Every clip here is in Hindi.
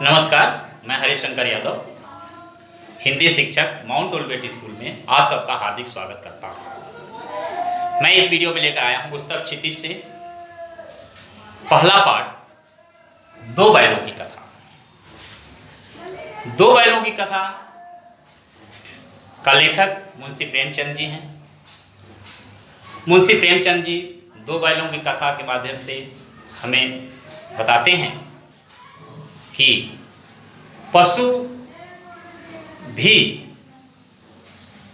नमस्कार, मैं हरिशंकर यादव, हिंदी शिक्षक माउंट ओलिवेट स्कूल में आप सबका हार्दिक स्वागत करता हूँ। मैं इस वीडियो में लेकर आया हूँ पुस्तक क्षितिज से पहला पाठ, दो बैलों की कथा। दो बैलों की कथा का लेखक मुंशी प्रेमचंद जी हैं। मुंशी प्रेमचंद जी दो बैलों की कथा के माध्यम से हमें बताते हैं कि पशु भी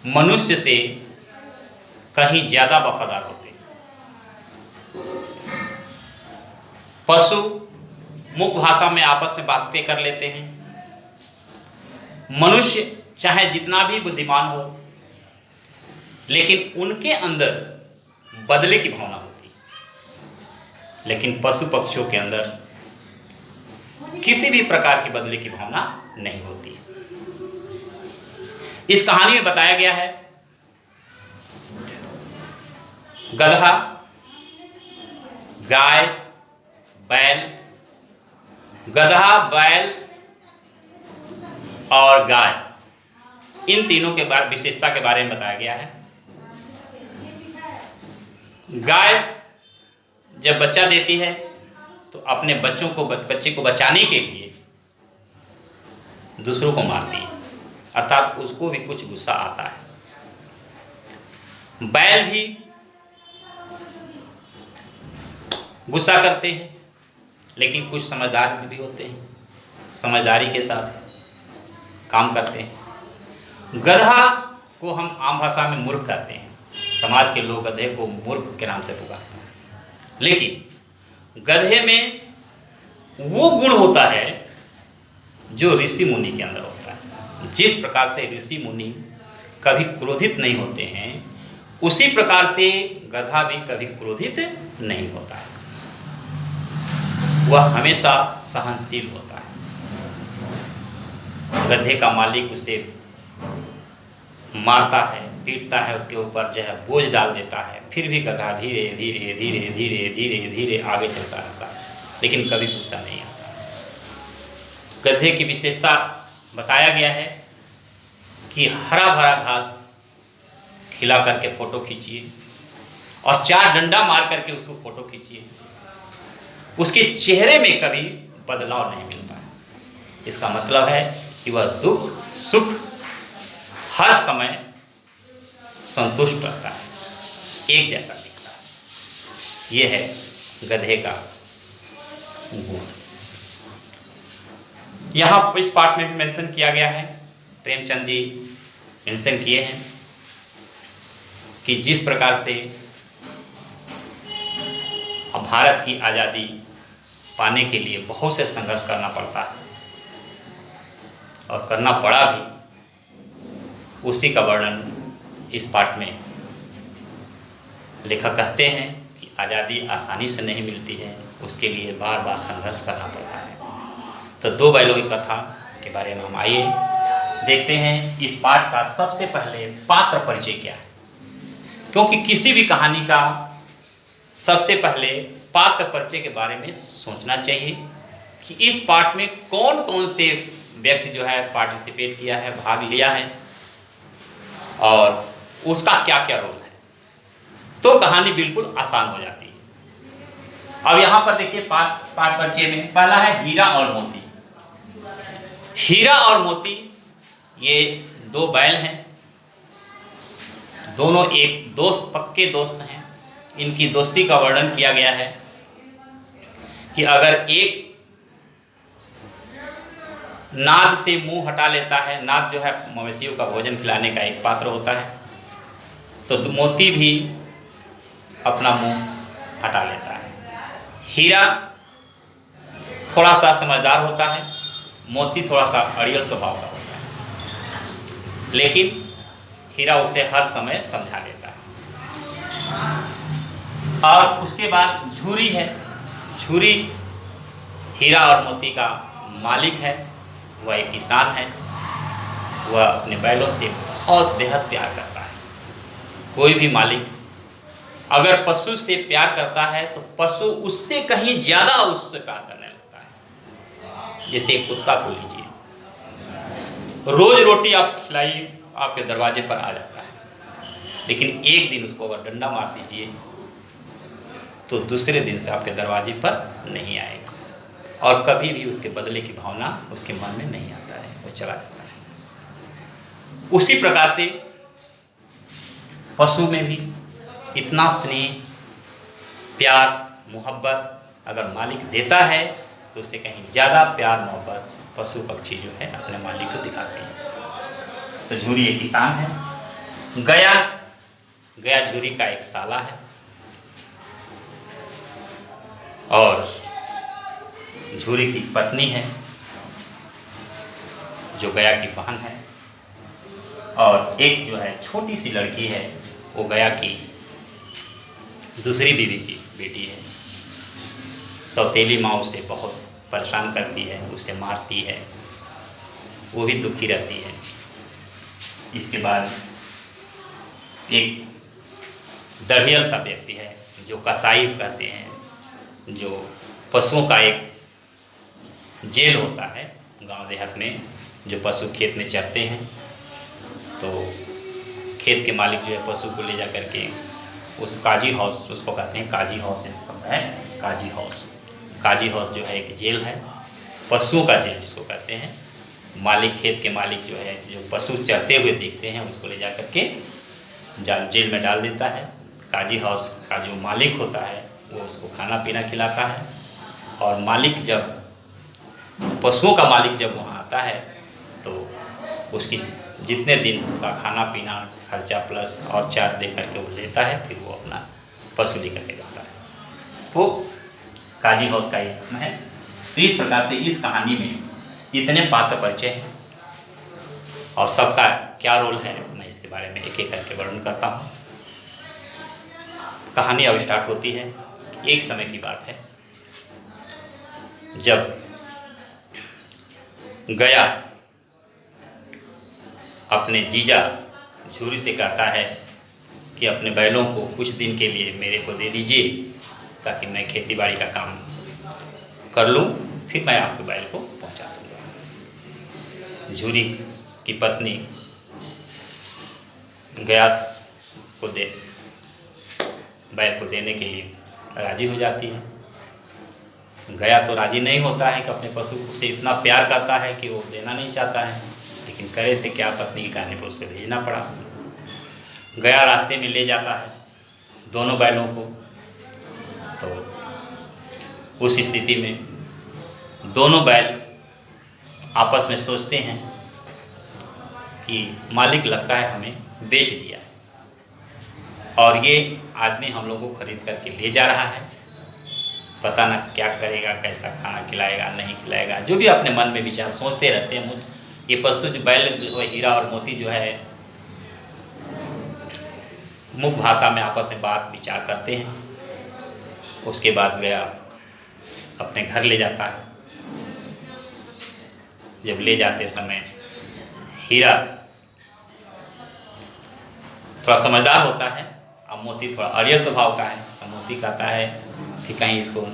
मनुष्य से कहीं ज़्यादा वफादार होते हैं। पशु मुख्य भाषा में आपस में बातें कर लेते हैं। मनुष्य चाहे जितना भी बुद्धिमान हो, लेकिन उनके अंदर बदले की भावना होती है। लेकिन पशु पक्षियों के अंदर किसी भी प्रकार की बदले की भावना नहीं होती। इस कहानी में बताया गया है गधा, गाय, बैल, गधा, बैल और गाय, इन तीनों के बारे विशेषता के बारे में बताया गया है। गाय जब बच्चा देती है तो अपने बच्चे को बचाने के लिए दूसरों को मारती है, अर्थात उसको भी कुछ गुस्सा आता है। बैल भी गुस्सा करते हैं, लेकिन कुछ समझदार भी होते हैं, समझदारी के साथ काम करते हैं। गधा को हम आम भाषा में मूर्ख कहते हैं। समाज के लोग गधे को मूर्ख के नाम से पुकारते हैं, लेकिन गधे में वो गुण होता है जो ऋषि मुनि के अंदर होता है। जिस प्रकार से ऋषि मुनि कभी क्रोधित नहीं होते हैं, उसी प्रकार से गधा भी कभी क्रोधित नहीं होता है। वह हमेशा सहनशील होता है। गधे का मालिक उसे मारता है, पीटता है, उसके ऊपर जो है बोझ डाल देता है, फिर भी गधा धीरे धीरे धीरे धीरे धीरे धीरे आगे चलता रहता है, लेकिन कभी गुस्सा नहीं आता। गधे की विशेषता बताया गया है कि हरा भरा घास खिला करके फोटो खींचिए और चार डंडा मार करके उसको फोटो खींचिए, उसके चेहरे में कभी बदलाव नहीं मिलता है। इसका मतलब है कि वह दुख सुख हर समय संतुष्ट रहता है, एक जैसा दिखता है। यह है गधे का गुण। यहाँ इस पाठ में भी मेंशन किया गया है, प्रेमचंद जी मेंशन किए हैं कि जिस प्रकार से भारत की आज़ादी पाने के लिए बहुत से संघर्ष करना पड़ता है और करना पड़ा भी, उसी का वर्णन इस पाठ में लेखक कहते हैं कि आज़ादी आसानी से नहीं मिलती है, उसके लिए बार बार संघर्ष करना पड़ता है। तो दो बैलों की कथा के बारे में हम आइए देखते हैं। इस पाठ का सबसे पहले पात्र परिचय क्या है, क्योंकि किसी भी कहानी का सबसे पहले पात्र परिचय के बारे में सोचना चाहिए कि इस पाठ में कौन कौन से व्यक्ति जो है पार्टिसिपेट किया है, भाग लिया है और उसका क्या क्या रोल है, तो कहानी बिल्कुल आसान हो जाती है। अब यहाँ पर देखिए पाठ परिचय में पहला है हीरा और मोती। हीरा और मोती ये दो बैल हैं, दोनों एक दोस्त पक्के दोस्त हैं। इनकी दोस्ती का वर्णन किया गया है कि अगर एक नाद से मुंह हटा लेता है, नाद जो है मवेशियों का भोजन खिलाने का एक पात्र होता है, तो मोती भी अपना मुंह हटा लेता है। हीरा थोड़ा सा समझदार होता है, मोती थोड़ा सा अड़ियल स्वभाव का होता है, लेकिन हीरा उसे हर समय समझा लेता है। और उसके बाद झूरी है। झूरी हीरा और मोती का मालिक है, वह एक किसान है। वह अपने बैलों से बहुत बेहद प्यार करता है। कोई भी मालिक अगर पशु से प्यार करता है तो पशु उससे कहीं ज़्यादा उससे प्यार करने लगता है। जैसे एक कुत्ता को लीजिए, रोज रोटी आप खिलाइए, आपके दरवाजे पर आ जाता है, लेकिन एक दिन उसको अगर डंडा मार दीजिए तो दूसरे दिन से आपके दरवाजे पर नहीं आएगा, और कभी भी उसके बदले की भावना उसके मन में नहीं आता है, वो चला जाता है। उसी प्रकार से पशु में भी इतना स्नेह, प्यार, मोहब्बत अगर मालिक देता है तो उससे कहीं ज़्यादा प्यार मोहब्बत पशु पक्षी जो है अपने मालिक को दिखाते हैं। तो झूरी एक किसान है। गया झूरी का एक साला है, और झूरी की पत्नी है जो गया की बहन है, और एक जो है छोटी सी लड़की है, वो गया की दूसरी बीवी की बेटी है। सौतेली माँ उसे बहुत परेशान करती है, उसे मारती है, वो भी दुखी रहती है। इसके बाद एक दढ़ियल सा व्यक्ति है जो कसाई कहते हैं, जो पशुओं का एक जेल होता है गांव देहात में, जो पशु खेत में चरते हैं, तो खेत के मालिक जो है पशु को ले जा करके उस काजी हाउस, उसको कहते हैं काजी हाउस, इसका शब्द है काजी हाउस। काजी हाउस जो है एक जेल है, पशुओं का जेल जिसको कहते हैं। मालिक, खेत के मालिक जो है, जो पशु चरते हुए देखते हैं, उसको ले जा करके जेल में डाल देता है। काजी हाउस का जो मालिक होता है वो उसको खाना पीना खिलाता है, और मालिक जब, पशुओं का मालिक जब वहाँ आता है तो उसकी जितने दिन का खाना पीना खर्चा प्लस और चार दे करके वो लेता है, फिर वो अपना पशु लेकर के जाता है। तो काजी हाउस का ये नाम है। तो इस प्रकार से इस कहानी में इतने पात्र परिचय हैं, और सबका क्या रोल है मैं इसके बारे में एक एक करके वर्णन करता हूँ। कहानी अब स्टार्ट होती है। एक समय की बात है जब गया अपने जीजा झूरी से कहता है कि अपने बैलों को कुछ दिन के लिए मेरे को दे दीजिए, ताकि मैं खेती बाड़ी का काम कर लूँ, फिर मैं आपके बैल को पहुँचा दूँगा। झूरी की पत्नी गया को बैल को देने के लिए राजी हो जाती है। गया तो राजी नहीं होता है कि अपने पशु से इतना प्यार करता है कि वो देना नहीं चाहता है, लेकिन करे से क्या, पत्नी के कहने पर उसे भेजना पड़ा। गया रास्ते में ले जाता है दोनों बैलों को, तो उस स्थिति में दोनों बैल आपस में सोचते हैं कि मालिक लगता है हमें बेच दिया, और ये आदमी हम लोगों को खरीद करके ले जा रहा है, पता ना क्या करेगा, कैसा खाना खिलाएगा नहीं खिलाएगा, जो भी अपने मन में विचार सोचते रहते हैं। ये पशु जो बैल जो है, हीरा और मोती जो है, मुख भाषा में आपस में बात विचार करते हैं। उसके बाद गया अपने घर ले जाता है। जब ले जाते समय हीरा थोड़ा समझदार होता है, अब मोती थोड़ा अड़ियल स्वभाव का है। तो मोती कहता है कि कहीं इसको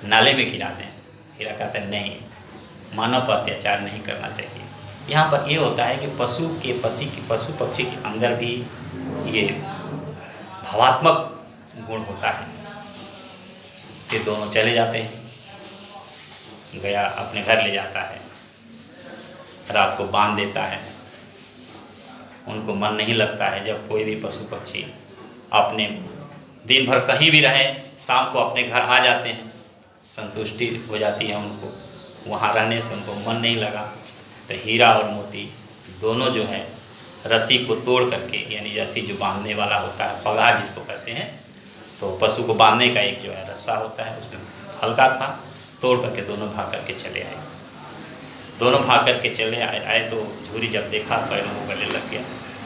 नाले में गिरा दें। हीरा कहता है नहीं, मानव पर अत्याचार नहीं करना चाहिए। यहाँ पर ये होता है कि पशु पक्षी के अंदर भी ये भावात्मक गुण होता है। फिर दोनों चले जाते हैं। गया अपने घर ले जाता है, रात को बांध देता है। उनको मन नहीं लगता है जब कोई भी पशु पक्षी अपने दिन भर कहीं भी रहे, शाम को अपने घर आ जाते हैं, संतुष्टि हो जाती है उनको, वहाँ रहने से उनको मन नहीं लगा। तो हीरा और मोती दोनों जो है रस्सी को तोड़ करके, यानी रस्सी जो बांधने वाला होता है, पगाह जिसको कहते हैं, तो पशु को बांधने का एक जो है रस्सा होता है, उसमें हल्का था, तोड़ करके दोनों भाग करके चले आए। दोनों भाग करके चले आए तो झूरी जब देखा पैरों को गले लग गया,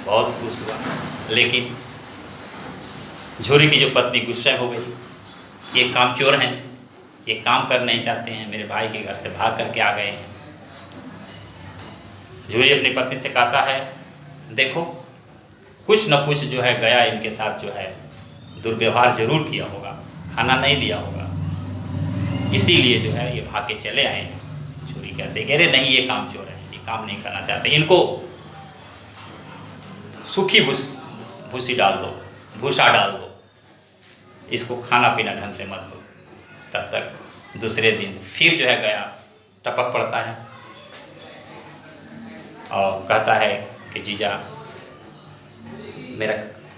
बहुत खुश हुआ। लेकिन झूरी की जो पत्नी गुस्सा हो गई, ये कामचोर हैं, ये काम कर नहीं चाहते हैं, मेरे भाई के घर से भाग करके आ गए हैं। झूरी अपनी पत्नी से कहता है देखो, कुछ न कुछ जो है गया इनके साथ जो है दुर्व्यवहार जरूर किया होगा, खाना नहीं दिया होगा, इसीलिए जो है ये भाग के चले आए हैं। कहते कि अरे नहीं ये काम चोर है, ये काम नहीं करना चाहते, इनको सूखी भूसी डाल दो, भूसा डाल दो, इसको खाना पीना ढंग से मत दो। तब तक दूसरे दिन फिर जो है गया टपक पड़ता है और कहता है कि जीजा मेरा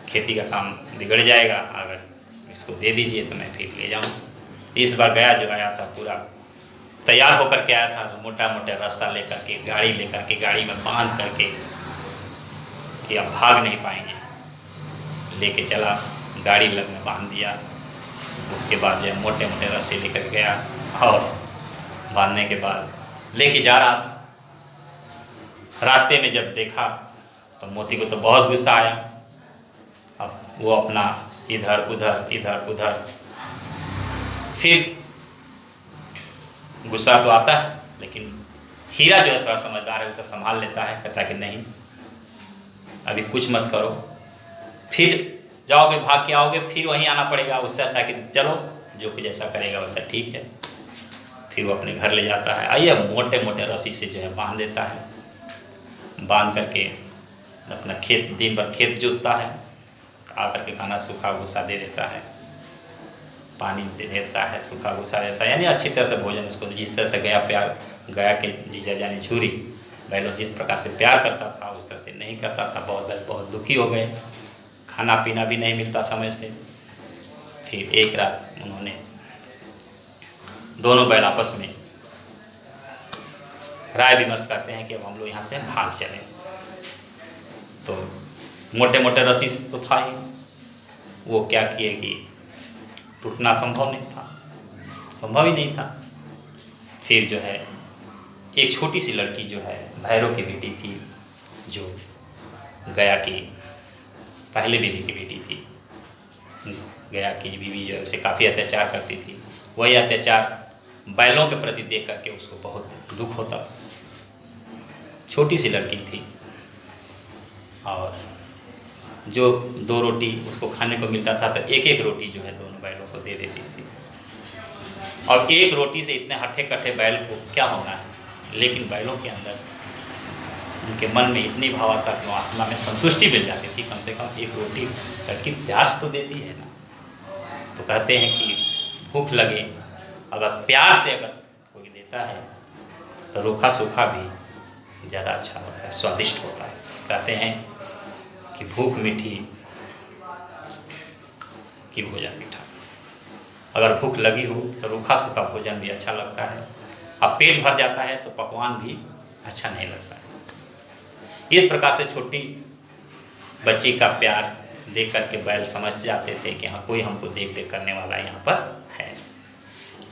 खेती का काम बिगड़ जाएगा, अगर इसको दे दीजिए तो मैं फिर ले जाऊँ। इस बार गया जो आया था पूरा तैयार होकर के आया था, मोटा मोटा रस्सा लेकर के, गाड़ी लेकर के, गाड़ी में बांध करके कि अब भाग नहीं पाएंगे, लेके चला, गाड़ी लग में बांध दिया। उसके बाद जो है मोटे मोटे रस्से लेकर गया और बांधने के बाद लेके जा रहा था। रास्ते में जब देखा तो मोती को तो बहुत गुस्सा आया। अब वो अपना इधर उधर इधर उधर, फिर गुस्सा तो आता है, लेकिन हीरा जो है थोड़ा समझदार है, उसे संभाल लेता है। कहता है कि नहीं अभी कुछ मत करो, फिर जाओगे भाग के आओगे फिर वहीं आना पड़ेगा, उससे अच्छा कि चलो जो कि जैसा करेगा वैसा ठीक है। फिर वो अपने घर ले जाता है। आइए मोटे मोटे रस्सी से जो है बांध देता है, बांध करके अपना खेत दिन भर खेत जोतता है, आकर के खाना सूखा भूसा दे देता है, पानी दे देता है, सूखा भूसा देता है, यानी अच्छी तरह से भोजन उसको, जिस तरह से गया के जीजा जानी झूरी बैलों जिस प्रकार से प्यार करता था उस तरह से नहीं करता था। बहुत दुखी हो गए, खाना पीना भी नहीं मिलता समय से। फिर एक रात उन्होंने दोनों बैल आपस में राय विमर्श करते हैं कि अब हम लोग यहाँ से भाग चलें। तो मोटे मोटे रस्सी तो था ही, वो क्या किए कि टूटना संभव ही नहीं था। फिर जो है एक छोटी सी लड़की जो है भैरव की बेटी थी, जो गया की पहले बीवी की बेटी थी, गया की बीवी जो है उसे काफ़ी अत्याचार करती थी। वही अत्याचार बैलों के प्रति देख करके उसको बहुत दुख होता था। छोटी सी लड़की थी और जो 2 रोटी उसको खाने को मिलता था तो एक एक रोटी जो है दोनों बैलों को दे देती थी। और एक रोटी से इतने हट्ठे कट्ठे बैल को क्या होना है, लेकिन बैलों के अंदर उनके मन में इतनी भाव आता कि आत्मा में संतुष्टि मिल जाती थी, कम से कम एक रोटी लड़की प्यास तो देती है ना। तो कहते हैं कि भूख लगे अगर प्यार से अगर कोई देता है तो रूखा सूखा भी ज़्यादा अच्छा होता है, स्वादिष्ट होता है। कहते हैं कि भूख मीठी कि भोजन मीठा। अगर भूख लगी हो तो रूखा सूखा भोजन भी अच्छा लगता है, अब पेट भर जाता है तो पकवान भी अच्छा नहीं लगता है। इस प्रकार से छोटी बच्ची का प्यार देख करके बैल समझ जाते थे कि हाँ कोई हमको देख रेख करने वाला यहाँ पर है।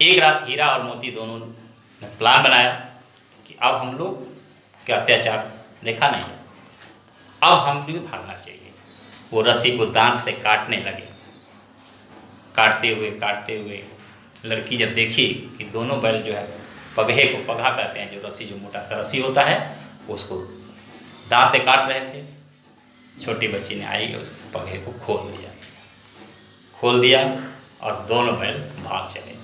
एक रात हीरा और मोती दोनों ने प्लान बनाया कि अब हम लोग के अत्याचार देखा नहीं जाता, अब हम भी भागना चाहिए। वो रस्सी को दांत से काटने लगे। काटते हुए लड़की जब देखी कि दोनों बैल जो है पगहे को, पगहा कहते हैं जो रस्सी, जो मोटा सा रस्सी होता है, उसको दांत से काट रहे थे, छोटी बच्ची ने आई उस पगहे को खोल दिया और दोनों बैल भाग चले।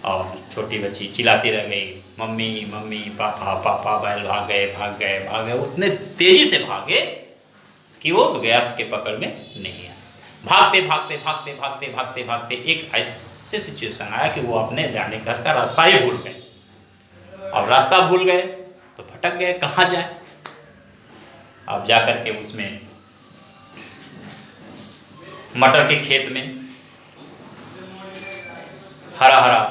और छोटी बच्ची चिल्लाती रह गई, मम्मी मम्मी पापा पापा। बैल भाग गए, उतने तेजी से भागे कि वो गैस के पकड़ में नहीं आया। भागते एक ऐसे सिचुएशन आया कि वो अपने जाने घर का रास्ता ही भूल गए। अब रास्ता भूल गए तो भटक गए, कहाँ जाए। अब जाकर के उसमें मटर के खेत में हरा हरा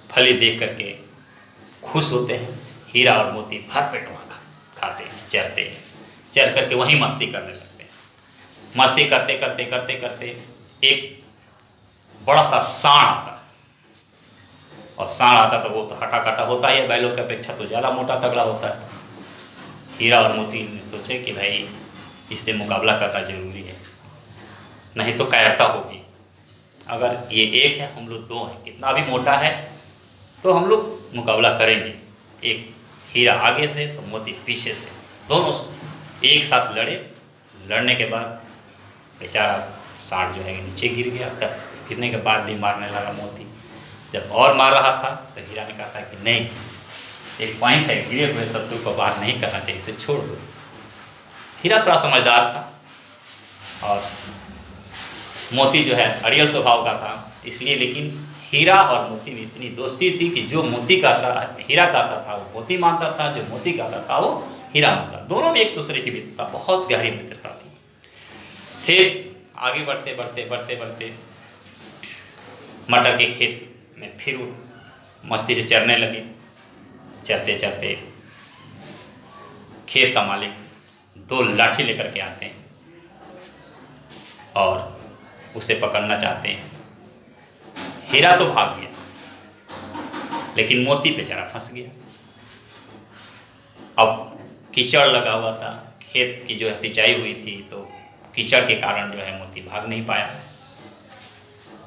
फली देख करके खुश होते हैं। हीरा और मोती भर पेट वहाँ खाते हैं, चर करके वहीं मस्ती करने लगते हैं। मस्ती करते एक बड़ा सा सांड आता है। और सांड आता तो वो तो हटा कटा होता है, बैलों की अपेक्षा तो ज़्यादा मोटा तगड़ा होता है। हीरा और मोती ने सोचे कि भाई इससे मुकाबला करना जरूरी है, नहीं तो कायरता होगी। अगर ये एक है, हम लोग 2 हैं, कितना भी मोटा है तो हम लोग मुकाबला करेंगे। एक हीरा आगे से तो मोती पीछे से, दोनों एक साथ लड़ने के बाद बेचारा सांड जो है नीचे गिर गया। गिरने के बाद भी मारने लगा मोती। जब और मार रहा था तो हीरा ने कहा था कि नहीं, एक पॉइंट है, गिरे हुए शत्रु को वार नहीं करना चाहिए, इसे छोड़ दो। हीरा थोड़ा समझदार था और मोती जो है अड़ियल स्वभाव का था, इसलिए लेकिन हीरा और मोती में इतनी दोस्ती थी कि जो मोती कहता हीरा कहता था वो मोती मानता था, जो मोती कहता था वो हीरा मानता। दोनों में एक दूसरे की मित्रता, बहुत गहरी मित्रता थी। फिर आगे बढ़ते बढ़ते बढ़ते बढ़ते मटर के खेत में फिर मस्ती से चरने लगे। चरते चरते खेत का मालिक 2 लाठी लेकर के आते हैं और उसे पकड़ना चाहते हैं। हीरा तो भाग गया लेकिन मोती बेचारा फंस गया। अब कीचड़ लगा हुआ था, खेत की जो है सिंचाई हुई थी, तो कीचड़ के कारण जो है मोती भाग नहीं पाया।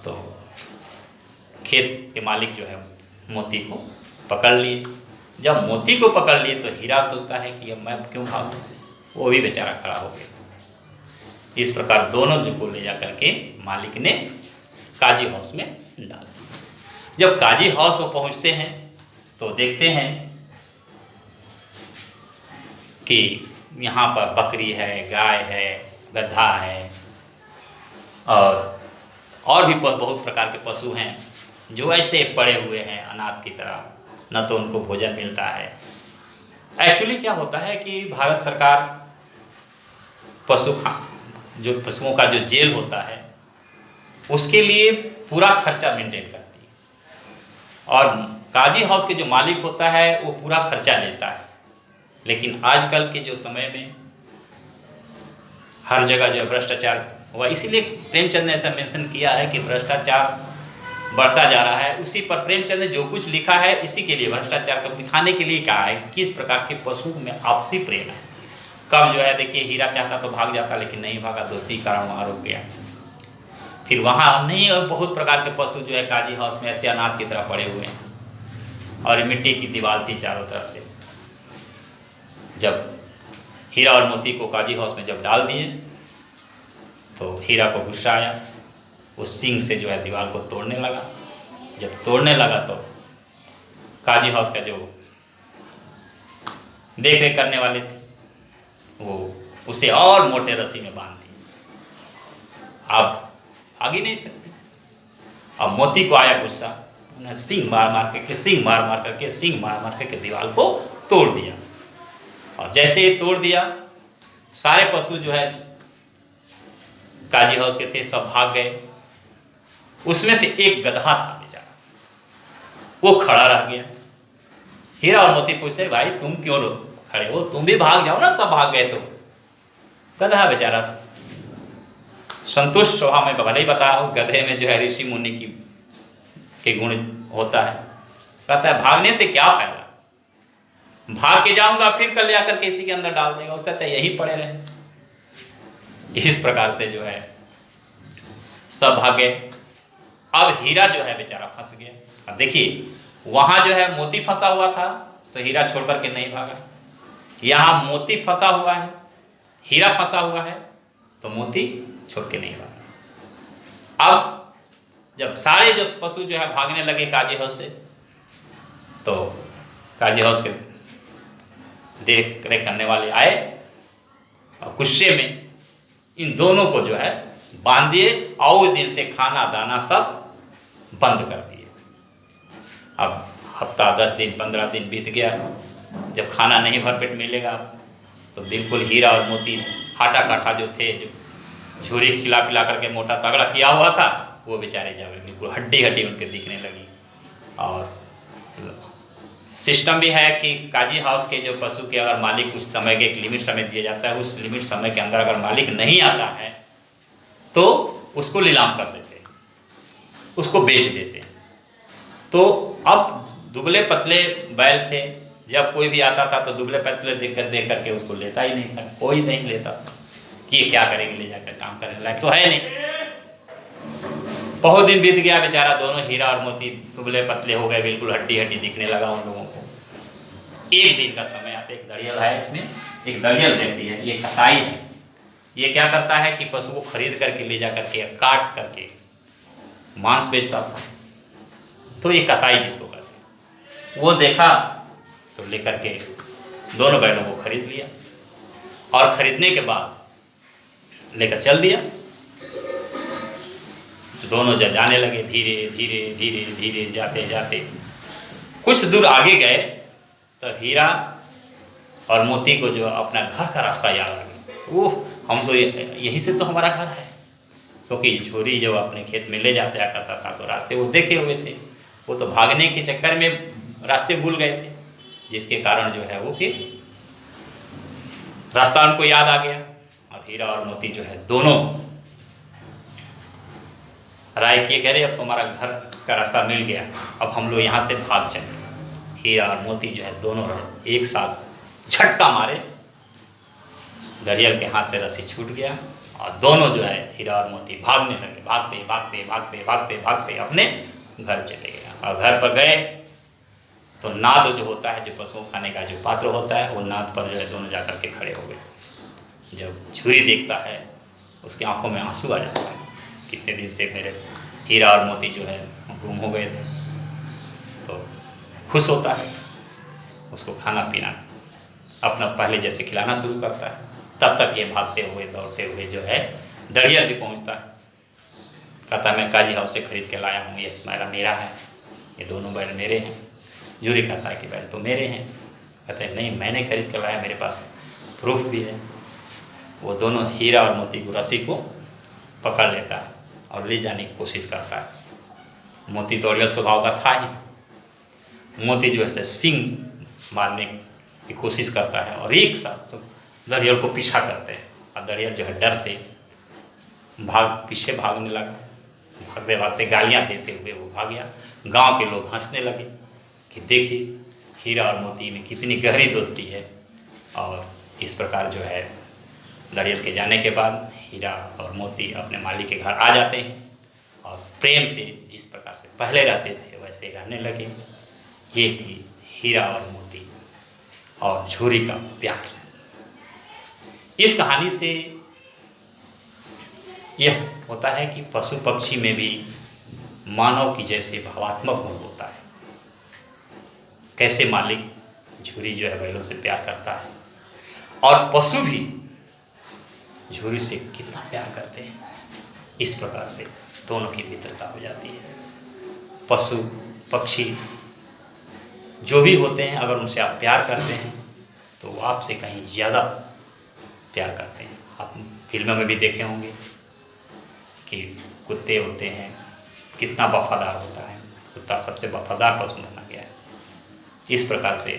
तो खेत के मालिक जो है मोती को पकड़ लिए। जब मोती को पकड़ लिए तो हीरा सोचता है कि अब मैं क्यों भागूं, वो भी बेचारा खड़ा हो गया। इस प्रकार दोनों को ले जा करके मालिक ने काजी हाउस में डाल दिया। जब काजी हाउस वो पहुंचते हैं तो देखते हैं कि यहाँ पर बकरी है, गाय है, गधा है और भी बहुत प्रकार के पशु हैं जो ऐसे पड़े हुए हैं अनाथ की तरह, न तो उनको भोजन मिलता है। एक्चुअली क्या होता है कि भारत सरकार पशुओं का जो जेल होता है उसके लिए पूरा खर्चा मेंटेन करती है और काजी हाउस के जो मालिक होता है वो पूरा खर्चा लेता है। लेकिन आजकल के जो समय में हर जगह जो भ्रष्टाचार हुआ, इसीलिए प्रेमचंद ने ऐसा मेंशन किया है कि भ्रष्टाचार बढ़ता जा रहा है। उसी पर प्रेमचंद ने जो कुछ लिखा है इसी के लिए, भ्रष्टाचार को दिखाने के लिए कहा है किस प्रकार के पशुओं में आपसी प्रेम है। कब जो है देखिए हीरा चाहता तो भाग जाता लेकिन नहीं भागा, दोस्ती कारण वहाँ रुक गया। फिर वहाँ नहीं, और बहुत प्रकार के पशु जो है काजी हाउस में ऐसे अनाथ की तरह पड़े हुए हैं और मिट्टी की दीवार थी चारों तरफ से। जब हीरा और मोती को काजी हाउस में जब डाल दिए तो हीरा को गुस्सा आया, उस सींग से जो है दीवार को तोड़ने लगा। जब तोड़ने लगा तो काजी हाउस का जो देख रेख करने वाले थे वो उसे और मोटे रस्सी में बांध दिए। अब भाग ही नहीं सकते। अब मोती को आया गुस्सा, उन्हें सींग मार मार करके दीवार को तोड़ दिया। और जैसे ही तोड़ दिया सारे पशु जो है काजी हाउस के थे सब भाग गए। उसमें से एक गधा था बेचारा, वो खड़ा रह गया। हीरा और मोती पूछते भाई तुम क्यों खड़े हो, तुम भी भाग जाओ ना, सब भाग गए तो। गधा बेचारा संतुष्ट स्वभाव में, भले ही बताया हूँ गधे में जो है ऋषि मुनि के गुण होता है। कहता है भागने से क्या फायदा, भाग के जाऊंगा फिर कल आकर के इसी के अंदर डाल देगा, उससे अच्छा यही पड़े रहे। इस प्रकार से जो है सब भागे। अब हीरा जो है बेचारा फंस गया। अब देखिए वहां जो है मोती फंसा हुआ था तो हीरा छोड़ करके नहीं भागा, यहाँ मोती फंसा हुआ है, हीरा फंसा हुआ है तो मोती छोड़ के नहीं भागा। अब जब सारे जो पशु जो है भागने लगे काजी हाउस से तो काजी हाउस के देख रेख करने वाले आए और गुस्से में इन दोनों को जो है बांध दिए और उस दिन से खाना दाना सब बंद कर दिए। अब हफ्ता 10 दिन 15 दिन बीत गया। जब खाना नहीं भरपेट मिलेगा तो बिल्कुल हीरा और मोती हाटा काठा जो थे, जो झूरी खिला पिला करके मोटा तगड़ा किया हुआ था, वो बेचारे जब बिल्कुल हड्डी हड्डी उनके दिखने लगी। और सिस्टम भी है कि काजी हाउस के जो पशु के अगर मालिक कुछ समय के एक लिमिट समय दिया जाता है, उस लिमिट समय के अंदर अगर मालिक नहीं आता है तो उसको नीलाम कर देते हैं, उसको बेच देते हैं। तो अब दुबले पतले बैल थे, जब कोई भी आता था तो दुबले पतले देख करके उसको लेता ही नहीं था, कोई नहीं लेता था कि ये क्या करेंगे, ले जाकर काम करने लायक तो है नहीं। बहुत दिन बीत गया, बेचारा दोनों हीरा और मोती दुबले पतले हो गए, बिल्कुल हड्डी हड्डी दिखने लगा उन लोगों को। एक दिन का समय आता है, एक दड़ियल है, इसमें एक दड़ियल व्यक्ति है, ये कसाई है। ये क्या करता है कि पशु को खरीद करके ले जा करके काट करके मांस बेचता था। तो ये कसाई जिसको कहते हैं, वो देखा तो लेकर के दोनों बैलों को खरीद लिया और खरीदने के बाद लेकर चल दिया। दोनों जाने लगे, धीरे धीरे धीरे धीरे जाते जाते कुछ दूर आगे गए तो हीरा और मोती को जो अपना घर का रास्ता याद आ गया। ओह, हम तो यहीं से तो हमारा घर है, क्योंकि झोरी जो अपने खेत में ले जाया करता था तो रास्ते वो देखे हुए थे। वो तो भागने के चक्कर में रास्ते भूल गए थे, जिसके कारण जो है वो फिर रास्ता उनको याद आ गया। और हीरा और मोती जो है दोनों राय किए, कह रहे अब तुम्हारा घर का रास्ता मिल गया, अब हम लोग यहाँ से भाग चले। हीरा और मोती जो है दोनों एक साथ झटका मारे, दरियल के हाथ से रस्सी छूट गया और दोनों जो है हीरा और मोती भागने लगे। भागते भागते भागते भागते भागते अपने घर चले गए। और घर पर गए तो नाद जो होता है, जो पशुओं खाने का जो पात्र होता है, वो नाद पर जो है दोनों जाकर के खड़े हो गए। जब झूरी देखता है उसकी आंखों में आंसू आ जाता है, कितने दिन से मेरे हीरा और मोती जो है गुम हो गए थे। तो खुश होता है, उसको खाना पीना अपना पहले जैसे खिलाना शुरू करता है। तब तक ये भागते हुए दौड़ते हुए जो है दरिया भी पहुंचता है। कहता मैं काजी हाउस से खरीद के लाया हूँ, ये मेरा है, ये दोनों बैल मेरे हैं। झूरी कहता है कि बैल तो मेरे हैं। कहते हैं नहीं, मैंने खरीद के लाया, मेरे पास प्रूफ भी है। वो दोनों हीरा और मोती को रस्सी को पकड़ लेता है और ले जाने की कोशिश करता है। मोती तो अड़ियल स्वभाव का था ही। मोती जो है सींग मारने की कोशिश करता है और एक साथ दरियल को पीछा करते हैं। और दरियल जो है डर से पीछे भागने लगा। भागते भागते गालियाँ देते हुए वो भाग गया। गाँव के लोग हंसने लगे कि देखिए हीरा और मोती में कितनी गहरी दोस्ती है। और इस प्रकार जो है दरियल के जाने के बाद हीरा और मोती अपने मालिक के घर आ जाते हैं और प्रेम से जिस प्रकार से पहले रहते थे वैसे रहने लगे। ये थी हीरा और मोती और झूरी का प्यार। इस कहानी से यह होता है कि पशु पक्षी में भी मानव की जैसे भावात्मक गुण होता है। कैसे मालिक झूरी जो है बैलों से प्यार करता है और पशु भी झूरी से कितना प्यार करते हैं। इस प्रकार से दोनों की मित्रता हो जाती है। पशु पक्षी जो भी होते हैं, अगर उनसे आप प्यार करते हैं तो वो आपसे कहीं ज़्यादा प्यार करते हैं। आप फिल्मों में भी देखे होंगे कि कुत्ते होते हैं, कितना वफादार होता है। कुत्ता सबसे वफादार पशु माना गया है। इस प्रकार से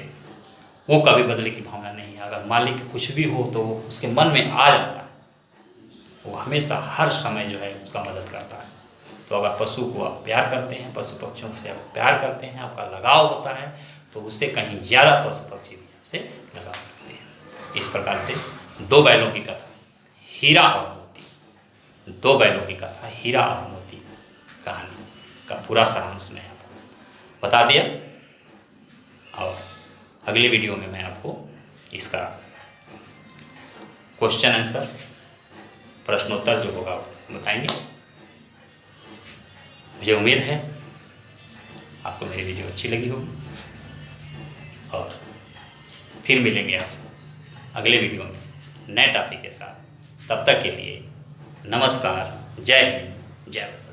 वो कभी बदले की भावना नहीं है। अगर मालिक कुछ भी हो तो उसके मन में आ जाता है, वो हमेशा हर समय जो है उसका मदद करता है। तो अगर पशु को आप प्यार करते हैं, पशु पक्षियों से आप प्यार करते हैं, आपका लगाव होता है, तो उससे कहीं ज़्यादा पशु पक्षी भी आपसे लगाव रखते हैं। इस प्रकार से दो बैलों की कथा हीरा और मोती, दो बैलों की कथा हीरा और मोती कहानी का पूरा सारांश मैं आपको बता दिया। और अगले वीडियो में मैं आपको इसका क्वेश्चन आंसर, प्रश्नोत्तर जो होगा बताएंगे। मुझे उम्मीद है आपको मेरी वीडियो अच्छी लगी होगी और फिर मिलेंगे आपसे अगले वीडियो में नए टॉपिक के साथ। तब तक के लिए नमस्कार, जय हिंद, जय भारत।